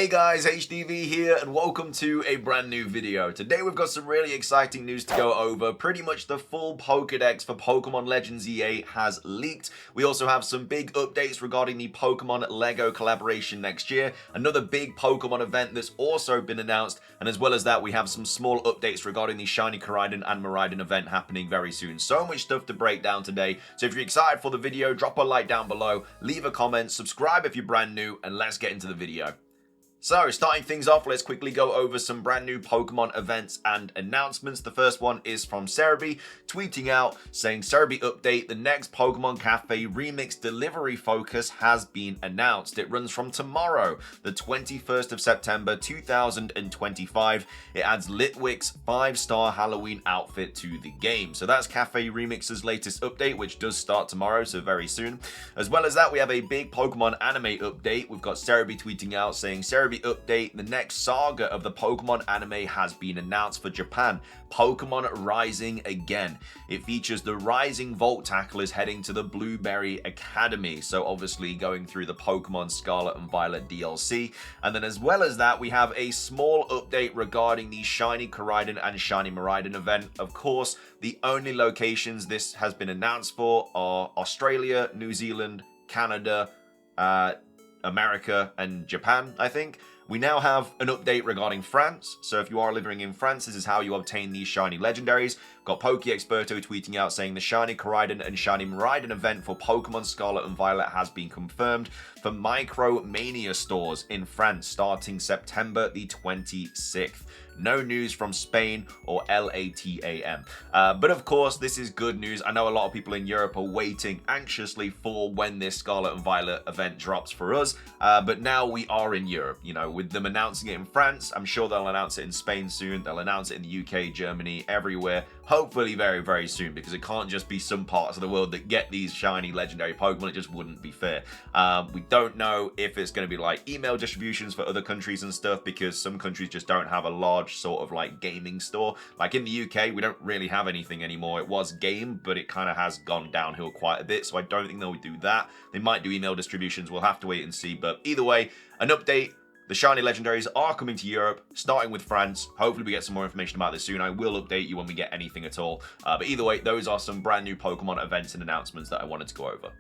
Hey guys, HDV here and welcome to a brand new video. Today we've got some really exciting news to go over. Pretty much the full Pokedex for Pokemon Legends Z-A has leaked. We also have some big updates regarding the Pokemon Lego collaboration next year. Another big Pokemon event that's also been announced. And as well as that, we have some small updates regarding the Shiny Koraidon and Miraidon event happening very soon. So much stuff to break down today. So if you're excited for the video, drop a like down below, leave a comment, subscribe if you're brand new, and let's get into the video. So, starting things off, let's quickly go over some brand new Pokemon events and announcements. The first one is from Cerebi, tweeting out saying, Cerebi update, the next Pokemon Cafe Remix delivery focus has been announced. It runs from tomorrow, the 21st of September 2025. It adds Litwick's 5-star Halloween outfit to the game. So that's Cafe Remix's latest update, which does start tomorrow, so very soon. As well as that, we have a big Pokemon anime update. We've got Cerebi tweeting out saying, Cerebi update, the next saga of the Pokemon anime has been announced for Japan. Pokemon Rising again. It features the Rising Volt Tacklers heading to the Blueberry Academy. So obviously going through the Pokemon Scarlet and Violet DLC. And then as well as that, we have a small update regarding the Shiny Koraidon and Shiny Miraidon event. Of course, the only locations this has been announced for are Australia, New Zealand, Canada, America, and Japan, I think. We now have an update regarding France. So if you are living in France, this is how you obtain these shiny legendaries. Got PokeExperto tweeting out saying the Shiny Koraidon and Shiny Miraidon event for Pokemon Scarlet and Violet has been confirmed for Micromania stores in France starting September the 26th. No news from Spain or LATAM. But of course, this is good news. I know a lot of people in Europe are waiting anxiously for when this Scarlet and Violet event drops for us. But now we are in Europe, you know, with them announcing it in France. I'm sure they'll announce it in Spain soon. They'll announce it in the UK, Germany, everywhere. Hopefully very, very soon, because it can't just be some parts of the world that get these shiny legendary Pokemon. It just wouldn't be fair. We don't know if it's going to be like email distributions for other countries and stuff, because some countries just don't have a large sort of like gaming store. Like in the UK, we don't really have anything anymore. It was Game, but it kind of has gone downhill quite a bit, so I don't think they'll do that. They might do email distributions. We'll have to wait and see. But either way, an update. The shiny legendaries are coming to Europe, starting with France. Hopefully we get some more information about this soon. I will update you when we get anything at all. But either way, those are some brand new Pokemon events and announcements that I wanted to go over.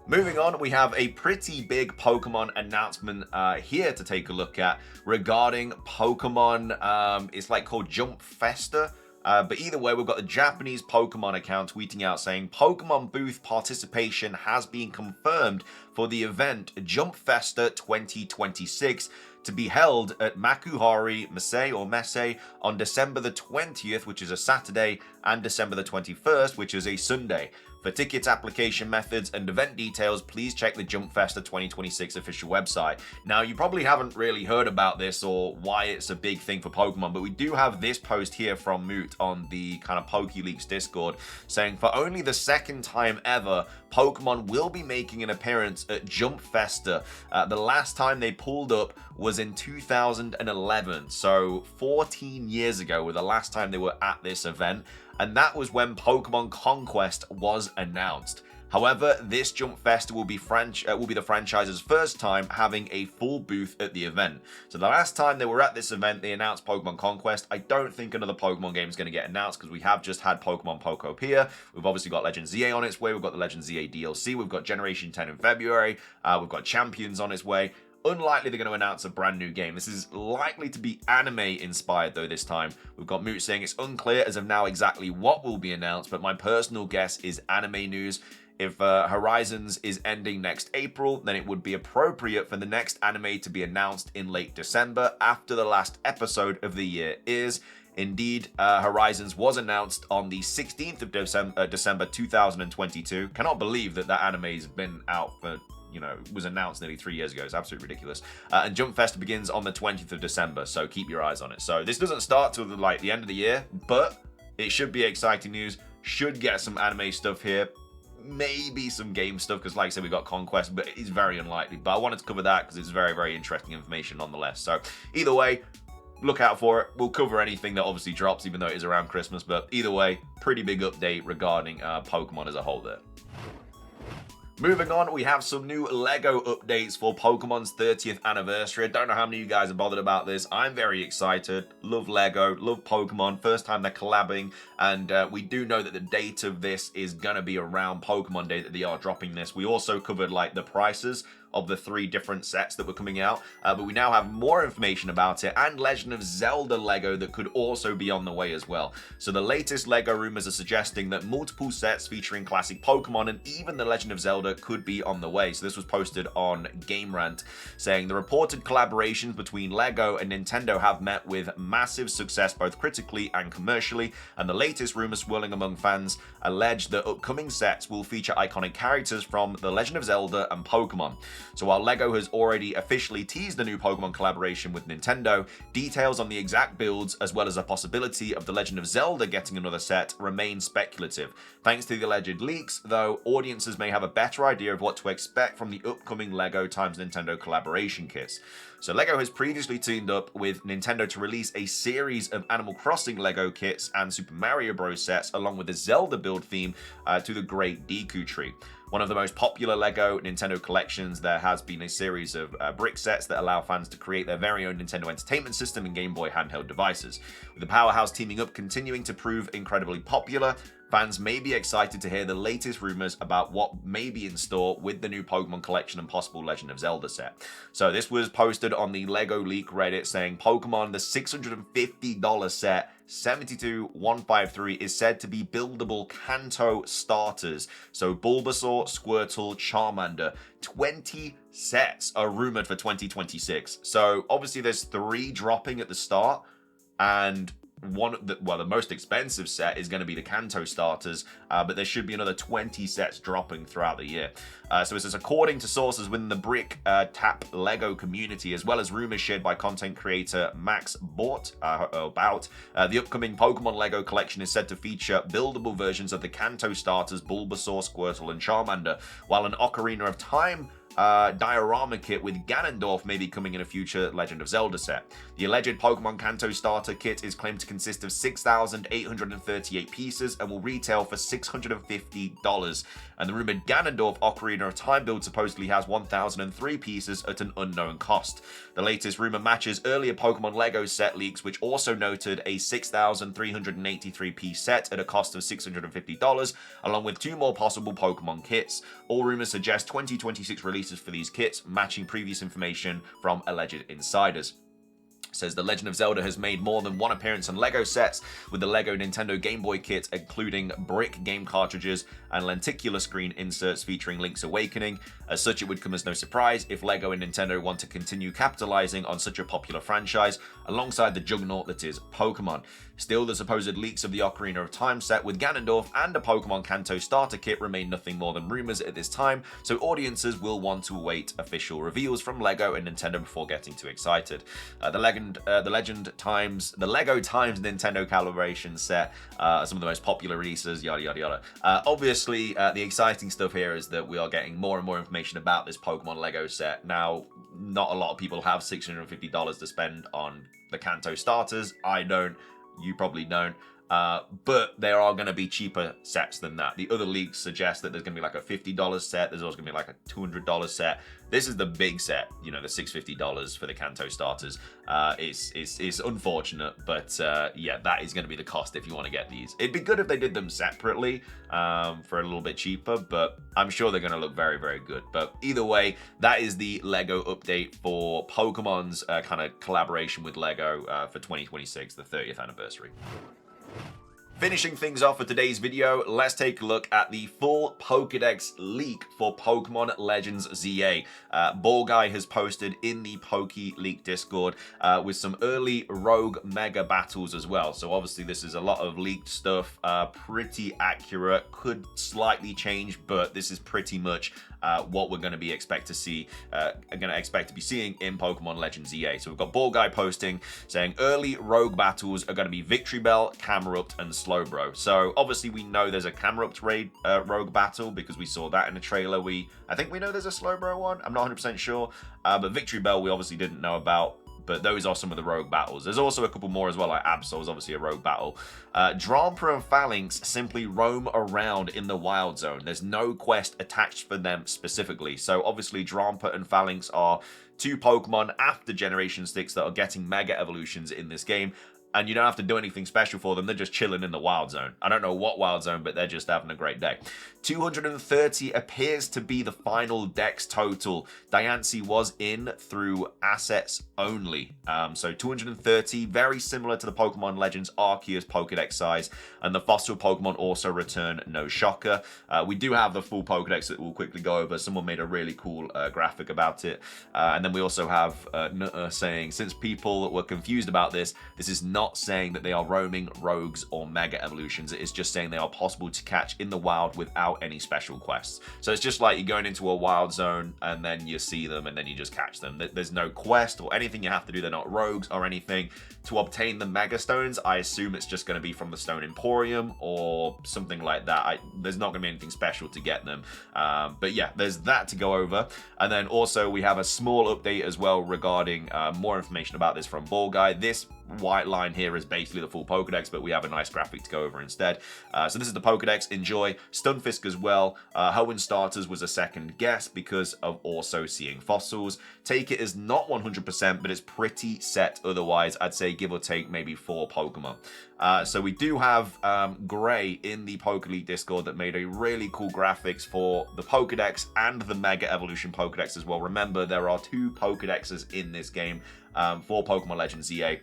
Moving on, we have a pretty big Pokemon announcement here to take a look at regarding Pokemon. It's like called Jump Festa. But either way, we've got the Japanese Pokemon account tweeting out saying Pokemon booth participation has been confirmed for the event Jump Festa 2026 to be held at Makuhari Messe on December the 20th, which is a Saturday, and December the 21st, which is a Sunday. For tickets, application methods, and event details, please check the Jump Festa 2026 official website. Now, you probably haven't really heard about this or why it's a big thing for Pokemon, but we do have this post here from Moot on the kind of PokeLeaks Discord saying, for only the second time ever, Pokemon will be making an appearance at Jump Festa. The last time they pulled up was in 2011, so 14 years ago were the last time they were at this event. And that was when Pokemon Conquest was announced. However, this Jump Festa will be the franchise's first time having a full booth at the event. So the last time they were at this event, they announced Pokemon Conquest. I don't think another Pokemon game is going to get announced because we have just had Pokemon Pokopia. We've obviously got Legends Z-A on its way. We've got the Legends Z-A DLC. We've got Generation 10 in February. We've got Champions on its way. Unlikely they're going to announce a brand new game. This is likely to be anime inspired though this time. We've got Moot saying it's unclear as of now exactly what will be announced, but my personal guess is anime news. If Horizons is ending next April, then it would be appropriate for the next anime to be announced in late December after the last episode of the year is. Indeed, Horizons was announced on the 16th of December 2022. Cannot believe that anime has been out for, you know, was announced nearly 3 years ago. It's absolutely ridiculous. And Jump Festa begins on the 20th of December, so keep your eyes on it. So this doesn't start till the end of the year, but it should be exciting news. Should get some anime stuff here. Maybe some game stuff, because like I said, we got Conquest, but it's very unlikely. But I wanted to cover that because it's very, very interesting information nonetheless. So either way, look out for it. We'll cover anything that obviously drops, even though it is around Christmas. But either way, pretty big update regarding Pokemon as a whole there. Moving on, we have some new LEGO updates for Pokemon's 30th anniversary. I don't know how many of you guys are bothered about this. I'm very excited. Love LEGO, love Pokemon. First time they're collabing, and we do know that the date of this is going to be around Pokemon Day that they are dropping this. We also covered like the prices of the 3 different sets that were coming out, but we now have more information about it, and Legend of Zelda LEGO that could also be on the way as well. So the latest LEGO rumors are suggesting that multiple sets featuring classic Pokemon and even the Legend of Zelda could be on the way. So this was posted on Game Rant, saying the reported collaborations between LEGO and Nintendo have met with massive success both critically and commercially, and the latest rumors swirling among fans allege that upcoming sets will feature iconic characters from the Legend of Zelda and Pokemon. So while LEGO has already officially teased the new Pokemon collaboration with Nintendo, details on the exact builds as well as a possibility of the Legend of Zelda getting another set remain speculative. Thanks to the alleged leaks, though, audiences may have a better idea of what to expect from the upcoming LEGO x Nintendo collaboration kits. So LEGO has previously teamed up with Nintendo to release a series of Animal Crossing LEGO kits and Super Mario Bros. Sets along with the Zelda build theme to the Great Deku Tree. One of the most popular LEGO Nintendo collections, there has been a series of brick sets that allow fans to create their very own Nintendo Entertainment System and Game Boy handheld devices. With the powerhouse teaming up continuing to prove incredibly popular, fans may be excited to hear the latest rumors about what may be in store with the new Pokemon collection and possible Legend of Zelda set. So this was posted on the LEGO Leak Reddit saying Pokemon, the $650 set, 72153 is said to be buildable Kanto starters. So Bulbasaur, Squirtle, Charmander. 20 sets are rumored for 2026. So obviously there's 3 dropping at the start, and the most expensive set is going to be the Kanto starters, but there should be another 20 sets dropping throughout the year. So it says, according to sources within the Brick Tap LEGO community, as well as rumors shared by content creator Max Bort about the upcoming Pokemon LEGO collection is said to feature buildable versions of the Kanto starters Bulbasaur, Squirtle, and Charmander, while an Ocarina of Time diorama kit with Ganondorf may be coming in a future Legend of Zelda set. The alleged Pokemon Kanto starter kit is claimed to consist of 6,838 pieces and will retail for $650. And the rumored Ganondorf Ocarina of Time build supposedly has 1,003 pieces at an unknown cost. The latest rumor matches earlier Pokemon LEGO set leaks, which also noted a 6,383 piece set at a cost of $650, along with 2 more possible Pokemon kits. All rumors suggest 2026 releases for these kits, matching previous information from alleged insiders. Says the Legend of Zelda has made more than 1 appearance on LEGO sets, with the LEGO Nintendo Game Boy kit including brick game cartridges and lenticular screen inserts featuring Link's Awakening. As such, it would come as no surprise if LEGO and Nintendo want to continue capitalizing on such a popular franchise alongside the juggernaut that is Pokemon. Still, the supposed leaks of the Ocarina of Time set with Ganondorf and a Pokemon Kanto starter kit remain nothing more than rumors at this time, so audiences will want to await official reveals from LEGO and Nintendo before getting too excited. The LEGO times Nintendo calibration set, some of the most popular releases, yada yada yada. Obviously, the exciting stuff here is that we are getting more and more information about this Pokemon LEGO set. Now, not a lot of people have $650 to spend on the Kanto starters. I don't. You probably don't. But there are going to be cheaper sets than that. The other leaks suggest that there's going to be like a $50 set. There's also going to be like a $200 set. This is the big set, you know, the $650 for the Kanto starters. It's unfortunate, but yeah, that is going to be the cost if you want to get these. It'd be good if they did them separately for a little bit cheaper, but I'm sure they're going to look very, very good. But either way, that is the LEGO update for Pokemon's kind of collaboration with LEGO for 2026, the 30th anniversary. Finishing things off for today's video, let's take a look at the full Pokedex leak for Pokemon Legends Z-A. Ball Guy has posted in the Poke Leak Discord with some early Rogue Mega battles as well. So obviously this is a lot of leaked stuff, pretty accurate, could slightly change, but this is pretty much what we're going to be expect to be seeing in Pokemon Legends Z-A. So we've got Ball Guy posting saying early Rogue battles are going to be Victory Bell, Camerupt, and Slowbro. So obviously we know there's a Camerupt Rogue battle because we saw that in the trailer. I think we know there's a Slowbro one. I'm not 100% sure, but Victory Bell we obviously didn't know about. but those are some of the rogue battles. There's also a couple more as well, like Absol is obviously a rogue battle. Drampa and Phalanx simply roam around in the wild zone. There's no quest attached for them specifically. So obviously Drampa and Phalanx are two Pokemon after Generation 6 that are getting Mega Evolutions in this game. And you don't have to do anything special for them. They're just chilling in the wild zone. I don't know what wild zone, but they're just having a great day. 230 appears to be the final dex total. Diancie was in through assets only. So 230, very similar to the Pokemon Legends Arceus Pokedex size. And the fossil Pokemon also return, no shocker. We do have the full Pokedex that we'll quickly go over. Someone made a really cool graphic about it. And then we also have Nutter saying, since people were confused about this, this is not saying that they are roaming, rogues, or mega evolutions. It is just saying they are possible to catch in the wild without any special quests. So it's just like you're going into a wild zone and then you see them and then you just catch them. There's no quest or anything you have to do. They're not rogues or anything. To obtain the mega stones, I assume it's just going to be from the Stone Emporium or something like that. There's not going to be anything special to get them. But yeah, there's that to go over. And then also we have a small update as well regarding more information about this from Ball Guy. This white line here is basically the full Pokedex, but we have a nice graphic to go over instead. So this is the Pokedex. Enjoy. Stunfisk as well. Hoenn Starters was a second guess because of also seeing fossils. Take it as not 100%, but it's pretty set otherwise. I'd say give or take maybe 4 Pokemon. So we do have Gray in the PokeLeague Discord that made a really cool graphics for the Pokedex and the Mega Evolution Pokedex as well. Remember, there are 2 Pokedexes in this game for Pokemon Legends Z-A.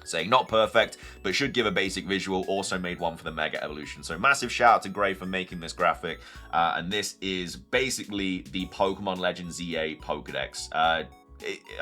Saying not perfect, but should give a basic visual. Also made one for the Mega Evolution. So massive shout out to Gray for making this graphic. And this is basically the Pokemon Legends Z-A Pokedex.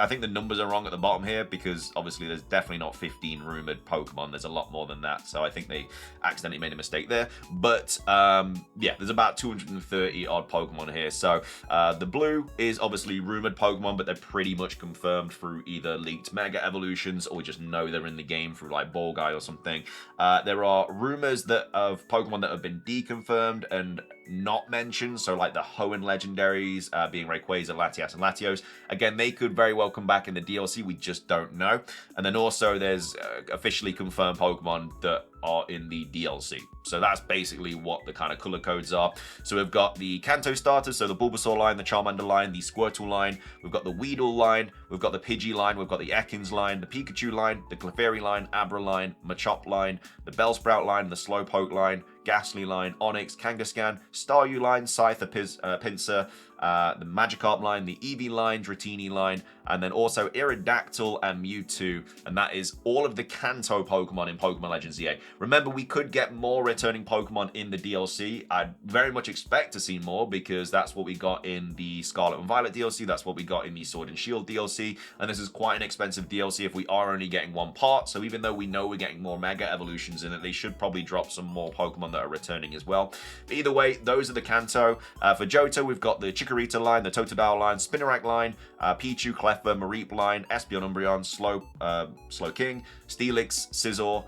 I think the numbers are wrong at the bottom here because obviously there's definitely not 15 rumored Pokemon. There's a lot more than that. So I think they accidentally made a mistake there. But yeah, there's about 230 odd Pokemon here. So the blue is obviously rumored Pokemon, but they're pretty much confirmed through either leaked Mega Evolutions or we just know they're in the game through like Ball Guy or something. There are rumors of Pokemon that have been deconfirmed and not mentioned, so like the Hoenn legendaries being Rayquaza, Latias, and Latios. Again, they could very well come back in the DLC, we just don't know. And then also there's officially confirmed Pokemon that are in the DLC. So that's basically what the kind of color codes are. So we've got the Kanto starters, so the Bulbasaur line, the Charmander line, the Squirtle line, we've got the Weedle line, we've got the Pidgey line, we've got the Ekans line, the Pikachu line, the Clefairy line, Abra line, Machop line, the Bellsprout line, the Slowpoke line, Ghastly line, Onix, Kangaskhan, Staryu line, Scyther, Pinsir, the Magikarp line, the Eevee line, Dratini line, and then also Aerodactyl and Mewtwo, and that is all of the Kanto Pokemon in Pokemon Legends Z-A. Remember, we could get more returning Pokemon in the DLC. I'd very much expect to see more because that's what we got in the Scarlet and Violet DLC, that's what we got in the Sword and Shield DLC, and this is quite an expensive DLC if we are only getting one part, so even though we know we're getting more Mega Evolutions in it, they should probably drop some more Pokemon that are returning as well. But either way, those are the Kanto. For Johto, we've got the Chikorita line, the Totodile line, Spinarak line, Pichu, Cleffa, Mareep line, Espeon, Umbreon, Slowking, Steelix, Scizor,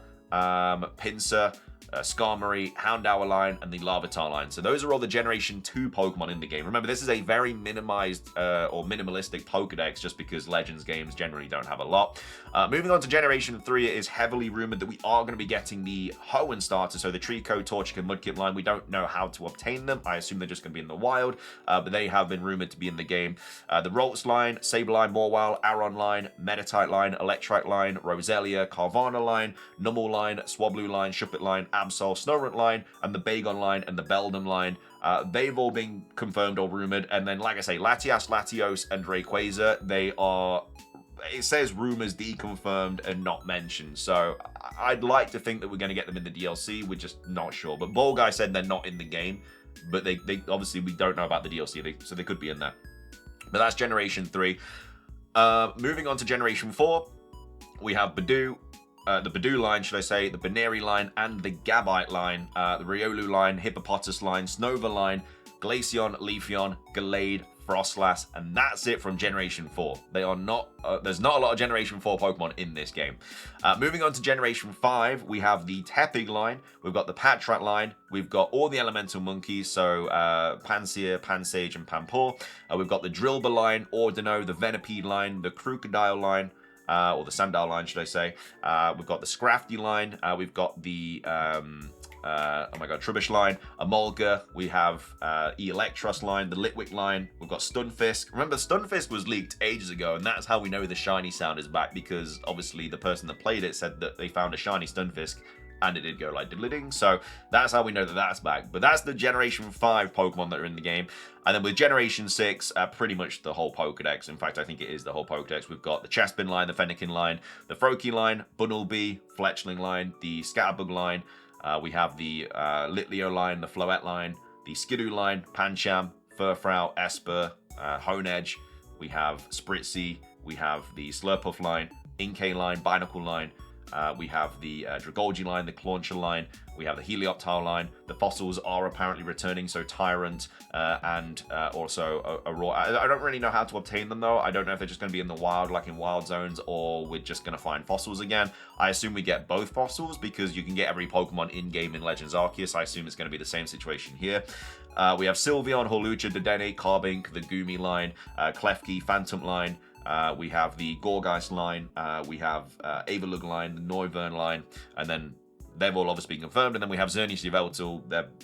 Pinsir, Skarmory, Houndour line, and the Larvitar line. So those are all the Generation 2 Pokemon in the game. Remember, this is a very minimized or minimalistic Pokedex just because Legends games generally don't have a lot. Moving on to Generation 3, it is heavily rumored that we are going to be getting the Hoenn starter, so the Trico, Torchic, and Mudkip line. We don't know how to obtain them. I assume they're just going to be in the wild, but they have been rumored to be in the game. The Ralts line, Sableye, Mawile, Aron line, Meditite line, Electrike line, Roselia, Carvana line, Numel line, Swablu line, Shuppet line, Absol, Snorunt line, and the Bagon line, and the Beldum line. They've all been confirmed or rumored, and then, like I say, Latias, Latios, and Rayquaza, they are... It says rumors deconfirmed and not mentioned, so I'd like to think that we're going to get them in the DLC. We're just not sure. But Ball Guy said they're not in the game, but they obviously we don't know about the DLC, so they could be in there. But that's Generation 3. Moving on to Generation 4, we have Badoo, the Badoo line, should I say, the Baneri line, and the Gabite line, the Riolu line, Hippopotas line, Snova line, Glaceon, Leafeon, Gallade, Frostlass, and that's it from Generation 4. They are not, there's not a lot of Generation 4 Pokemon in this game. Moving on to Generation 5, we have the Tepig line, we've got the Patrat line, we've got all the Elemental Monkeys, so Pansear, Pansage, and Pampor. We've got the Drilbur line, Ordino, the Venipede line, the Crocodile line, or the Sandile line, should I say. We've got the Scrafty line. We've got the oh my god, Trubbish line, Emolga. We have Electros line, the Litwick line. We've got Stunfisk. Remember, Stunfisk was leaked ages ago, and that's how we know the shiny sound is back, because obviously the person that played it said that they found a shiny Stunfisk and it did go like diddly-ding. So that's how we know that that's back. But that's the Generation 5 Pokemon that are in the game. And then with Generation 6, pretty much the whole Pokedex. In fact, I think it is the whole Pokedex. We've got the Chespin line, the Fennekin line, the Froakie line, Bunnelby, Fletchling line, the Scatterbug line. We have the Litleo line, the Floette line, the Skidoo line, Pancham, Furfrou, Esper, Honedge. We have Spritzy. We have the Slurpuff line, Inkay line, Binacle line. We have the Dragolgi line, the Clauncher line. We have the Helioptile line. The fossils are apparently returning, so Tyrant and also Aurora. I don't really know how to obtain them, though. I don't know if they're just going to be in the wild, like in wild zones, or we're just going to find fossils again. I assume we get both fossils, because you can get every Pokemon in-game in Legends Arceus. I assume it's going to be the same situation here. We have Sylveon, Hawlucha, Dedenne, Carbink, the Goomy line, Klefki, Phantom line. We have the Gorgeist line, we have Avalug line, the Noivern line, and then they've all obviously been confirmed. And then we have Xerneas, Yveltal,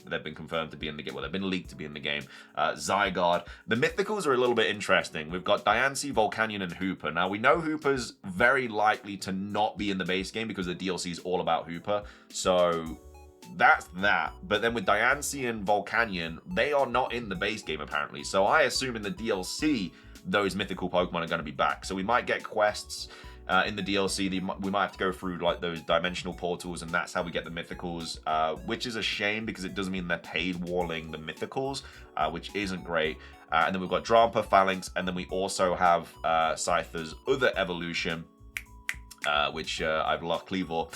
they've been confirmed to be in the game. Well, they've been leaked to be in the game. Zygarde. The Mythicals are a little bit interesting. We've got Diancie, Volcanion, and Hooper. Now, we know Hooper's very likely to not be in the base game because the DLC is all about Hooper. So that's that. But then with Diancie and Volcanion, they are not in the base game apparently. So I assume in the DLC, those mythical Pokemon are going to be back. So we might get quests in the DLC. We might have to go through like those dimensional portals, and that's how we get the mythicals, which is a shame because it does mean they're paid walling the mythicals, which isn't great. And then we've got Drampa, Phalanx, and then we also have Scyther's other evolution, which I've lost, Cleavor.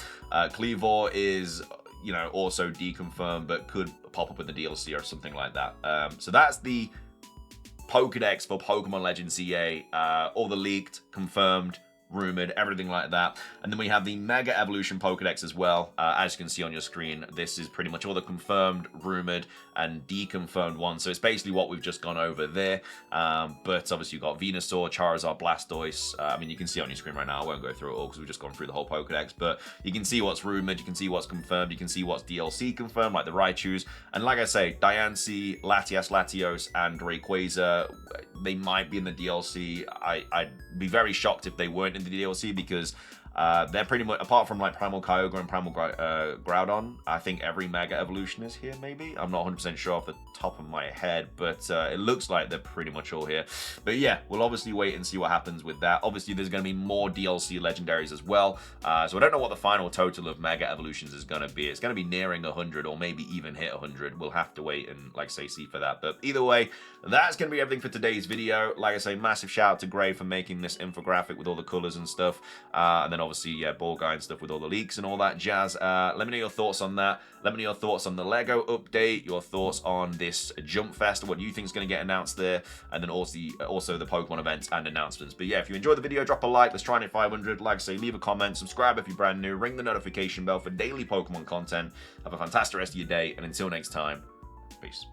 Cleavor is, you know, also deconfirmed, but could pop up in the DLC or something like that. So that's the Pokedex for Pokemon Legends Z-A, all the leaked, confirmed, rumored, everything like that. And then we have the Mega Evolution Pokedex as well. As you can see on your screen, this is pretty much all the confirmed, rumored, and deconfirmed ones. So it's basically what we've just gone over there. But obviously you've got Venusaur, Charizard, Blastoise. I mean, you can see on your screen right now. I won't go through it all because we've just gone through the whole Pokedex. But you can see what's rumored. You can see what's confirmed. You can see what's DLC confirmed, like the Raichus. And like I say, Diancie, Latias, Latios, and Rayquaza, they might be in the DLC. I'd be very shocked if they weren't in the DLC, because they're pretty much, apart from like Primal Kyogre and Primal Groudon, I think every Mega Evolution is here, maybe. I'm not 100% sure off the top of my head, but it looks like they're pretty much all here. But yeah, we'll obviously wait and see what happens with that. Obviously, there's going to be more DLC Legendaries as well. So I don't know what the final total of Mega Evolutions is going to be. It's going to be nearing 100 or maybe even hit 100. We'll have to wait and, like I say, see for that. But either way, that's going to be everything for today's video. Like I say, massive shout out to Gray for making this infographic with all the colors and stuff. And then obviously, yeah, Ball Guy and stuff with all the leaks and all that jazz. Let me know your thoughts on that. Let me know your thoughts on the Lego update, your thoughts on this Jump Fest, what you think is going to get announced there, and then also the Pokemon events and announcements. But yeah, if you enjoyed the video, drop a like. Let's try and hit 500. Like I say, leave a comment, subscribe if you're brand new, ring the notification bell for daily Pokemon content. Have a fantastic rest of your day, and until next time, peace.